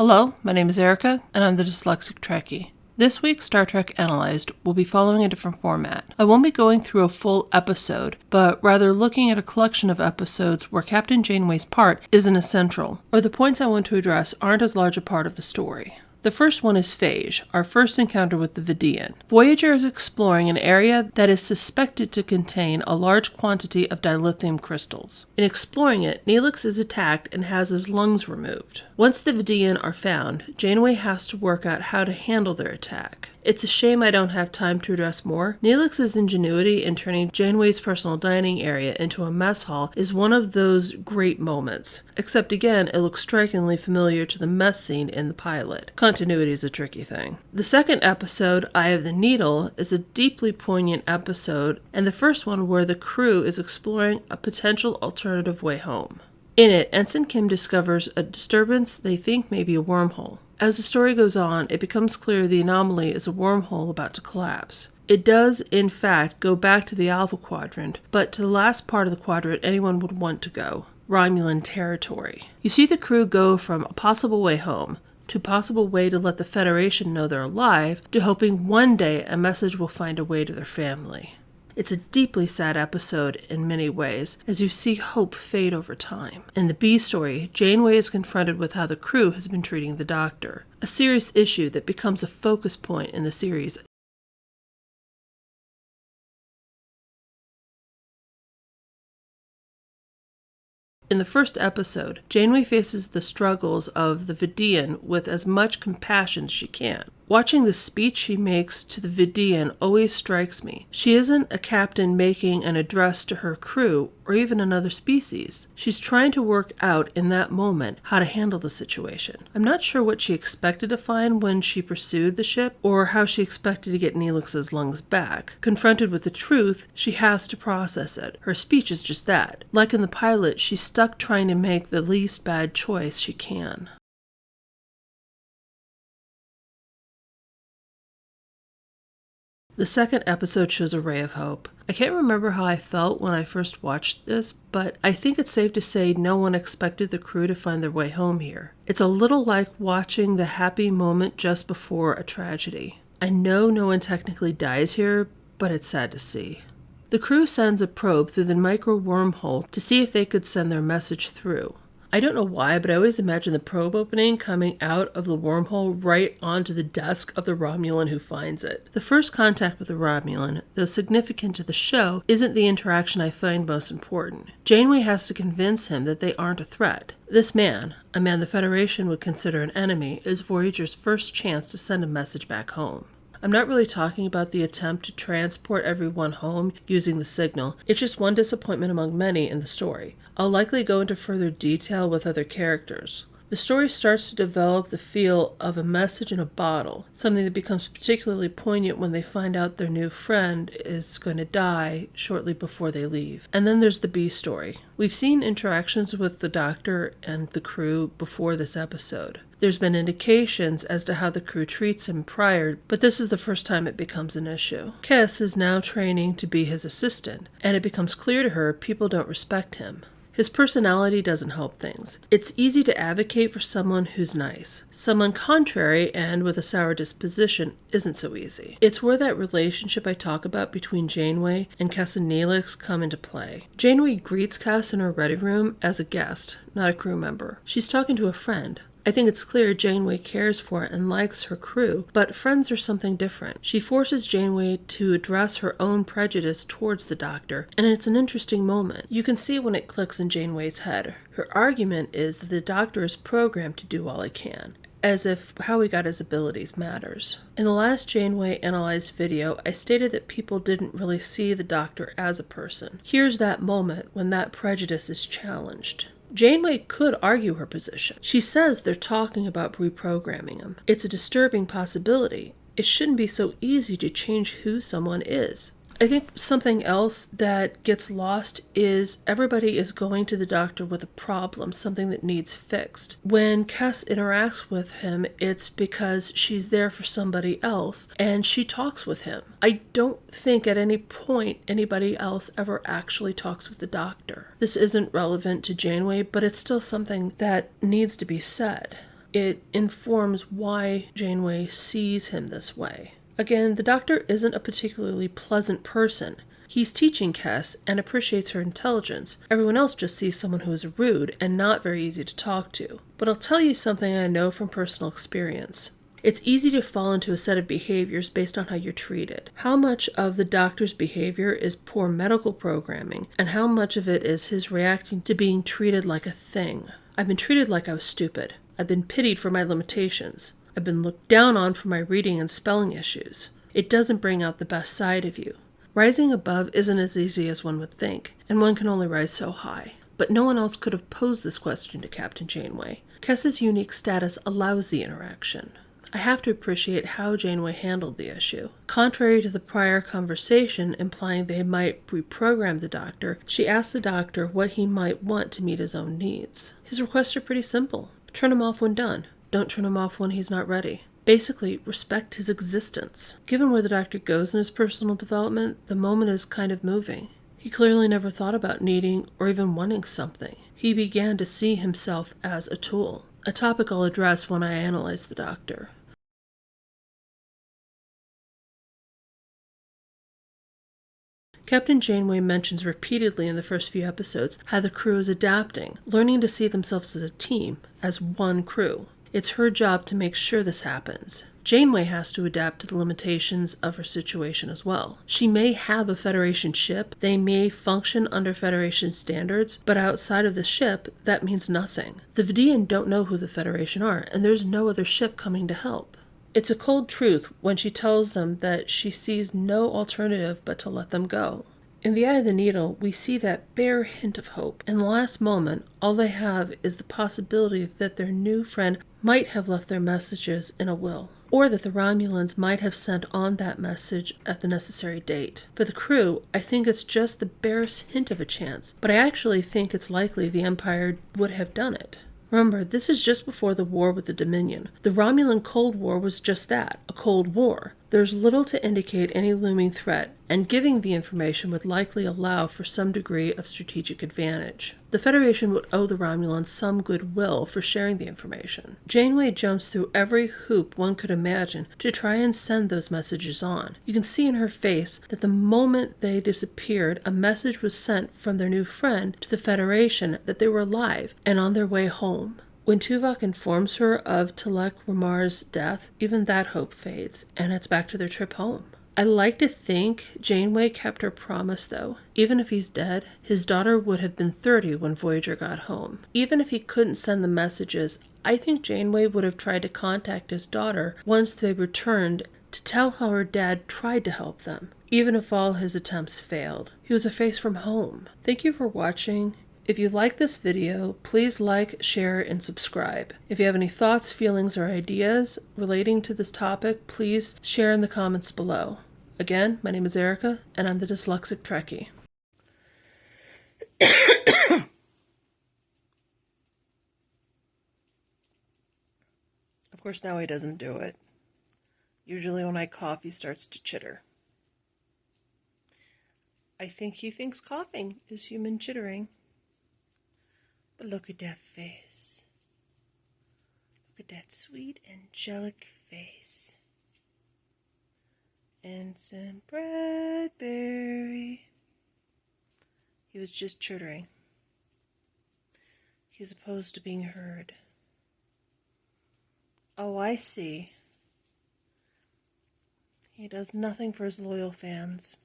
Hello, my name is Erica, and I'm the Dyslexic Trekkie. This week, Star Trek Analyzed will be following a different format. I won't be going through a full episode, but rather looking at a collection of episodes where Captain Janeway's part isn't as central, or the points I want to address aren't as large a part of the story. The first one is Phage, our first encounter with the Vidian. Voyager is exploring an area that is suspected to contain a large quantity of dilithium crystals. In exploring it, Neelix is attacked and has his lungs removed. Once the Vidian are found, Janeway has to work out how to handle their attack. It's a shame I don't have time to address more. Neelix's ingenuity in turning Janeway's personal dining area into a mess hall is one of those great moments. Except again, it looks strikingly familiar to the mess scene in the pilot. Continuity is a tricky thing. The second episode, Eye of the Needle, is a deeply poignant episode, and the first one where the crew is exploring a potential alternative way home. In it, Ensign Kim discovers a disturbance they think may be a wormhole. As the story goes on, it becomes clear the anomaly is a wormhole about to collapse. It does, in fact, go back to the Alpha Quadrant, but to the last part of the quadrant anyone would want to go, Romulan territory. You see the crew go from a possible way home, to a possible way to let the Federation know they're alive, to hoping one day a message will find a way to their family. It's a deeply sad episode in many ways, as you see hope fade over time. In the B story, Janeway is confronted with how the crew has been treating the Doctor, a serious issue that becomes a focus point in the series. In the first episode, Janeway faces the struggles of the Vidian with as much compassion as she can. Watching the speech she makes to the Vidian always strikes me. She isn't a captain making an address to her crew or even another species. She's trying to work out in that moment how to handle the situation. I'm not sure what she expected to find when she pursued the ship or how she expected to get Neelix's lungs back. Confronted with the truth, she has to process it. Her speech is just that. Like in the pilot, she's stuck trying to make the least bad choice she can. The second episode shows a ray of hope. I can't remember how I felt when I first watched this, but I think it's safe to say no one expected the crew to find their way home here. It's a little like watching the happy moment just before a tragedy. I know no one technically dies here, but it's sad to see. The crew sends a probe through the micro wormhole to see if they could send their message through. I don't know why, but I always imagine the probe opening coming out of the wormhole right onto the desk of the Romulan who finds it. The first contact with the Romulan, though significant to the show, isn't the interaction I find most important. Janeway has to convince him that they aren't a threat. This man, a man the Federation would consider an enemy, is Voyager's first chance to send a message back home. I'm not really talking about the attempt to transport everyone home using the signal. It's just one disappointment among many in the story. I'll likely go into further detail with other characters. The story starts to develop the feel of a message in a bottle, something that becomes particularly poignant when they find out their new friend is going to die shortly before they leave. And then there's the B story. We've seen interactions with the Doctor and the crew before this episode. There's been indications as to how the crew treats him prior, but this is the first time it becomes an issue. Kes is now training to be his assistant, and it becomes clear to her people don't respect him. His personality doesn't help things. It's easy to advocate for someone who's nice. Someone contrary and with a sour disposition isn't so easy. It's where that relationship I talk about between Janeway and Kes and Neelix come into play. Janeway greets Kes in her ready room as a guest, not a crew member. She's talking to a friend. I think it's clear Janeway cares for and likes her crew, but friends are something different. She forces Janeway to address her own prejudice towards the Doctor, and it's an interesting moment. You can see when it clicks in Janeway's head. Her argument is that the Doctor is programmed to do all he can, as if how he got his abilities matters. In the last Janeway Analyzed video, I stated that people didn't really see the Doctor as a person. Here's that moment when that prejudice is challenged. Janeway could argue her position. She says they're talking about reprogramming him. It's a disturbing possibility. It shouldn't be so easy to change who someone is. I think something else that gets lost is everybody is going to the Doctor with a problem, something that needs fixed. When Kes interacts with him, it's because she's there for somebody else, and she talks with him. I don't think at any point anybody else ever actually talks with the Doctor. This isn't relevant to Janeway, but it's still something that needs to be said. it informs why Janeway sees him this way. Again, the Doctor isn't a particularly pleasant person. He's teaching Kes and appreciates her intelligence. Everyone else just sees someone who is rude and not very easy to talk to. But I'll tell you something I know from personal experience. It's easy to fall into a set of behaviors based on how you're treated. How much of the Doctor's behavior is poor medical programming, and how much of it is his reacting to being treated like a thing? I've been treated like I was stupid. I've been pitied for my limitations. I've been looked down on for my reading and spelling issues. It doesn't bring out the best side of you. Rising above isn't as easy as one would think, and one can only rise so high. But no one else could have posed this question to Captain Janeway. Kes's unique status allows the interaction. I have to appreciate how Janeway handled the issue. Contrary to the prior conversation implying they might reprogram the Doctor, she asked the Doctor what he might want to meet his own needs. His requests are pretty simple. Turn him off when done. Don't turn him off when he's not ready. Basically, respect his existence. Given where the Doctor goes in his personal development, the moment is kind of moving. He clearly never thought about needing or even wanting something. He began to see himself as a tool, a topic I'll address when I analyze the Doctor. Captain Janeway mentions repeatedly in the first few episodes how the crew is adapting, learning to see themselves as a team, as one crew. It's her job to make sure this happens. Janeway has to adapt to the limitations of her situation as well. She may have a Federation ship, they may function under Federation standards, but outside of the ship, that means nothing. The Vidian don't know who the Federation are, and there's no other ship coming to help. It's a cold truth when she tells them that she sees no alternative but to let them go. In The Eye of the Needle, we see that bare hint of hope. In the last moment, all they have is the possibility that their new friend might have left their messages in a will, or that the Romulans might have sent on that message at the necessary date. For the crew, I think it's just the barest hint of a chance, but I actually think it's likely the Empire would have done it. Remember, this is just before the war with the Dominion. The Romulan Cold War was just that, a Cold War. There's little to indicate any looming threat, and giving the information would likely allow for some degree of strategic advantage. The Federation would owe the Romulans some goodwill for sharing the information. Janeway jumps through every hoop one could imagine to try and send those messages on. You can see in her face that the moment they disappeared, a message was sent from their new friend to the Federation that they were alive and on their way home. When Tuvok informs her of Telek Ramar's death, even that hope fades, and it's back to their trip home. I like to think Janeway kept her promise, though. Even if he's dead, his daughter would have been 30 when Voyager got home. Even if he couldn't send the messages, I think Janeway would have tried to contact his daughter once they returned to tell how her dad tried to help them, even if all his attempts failed. He was a face from home. Thank you for watching. If you like this video, please like, share, and subscribe. If you have any thoughts, feelings, or ideas relating to this topic, please share in the comments below. Again, my name is Erica, and I'm the Dyslexic Trekkie. Of course, now he doesn't do it. Usually when I cough, he starts to chitter. I think he thinks coughing is human chittering. But look at that face. Look at that sweet, angelic face. Ensign Bradbury. He was just chittering. He's opposed to being heard. Oh, I see. He does nothing for his loyal fans.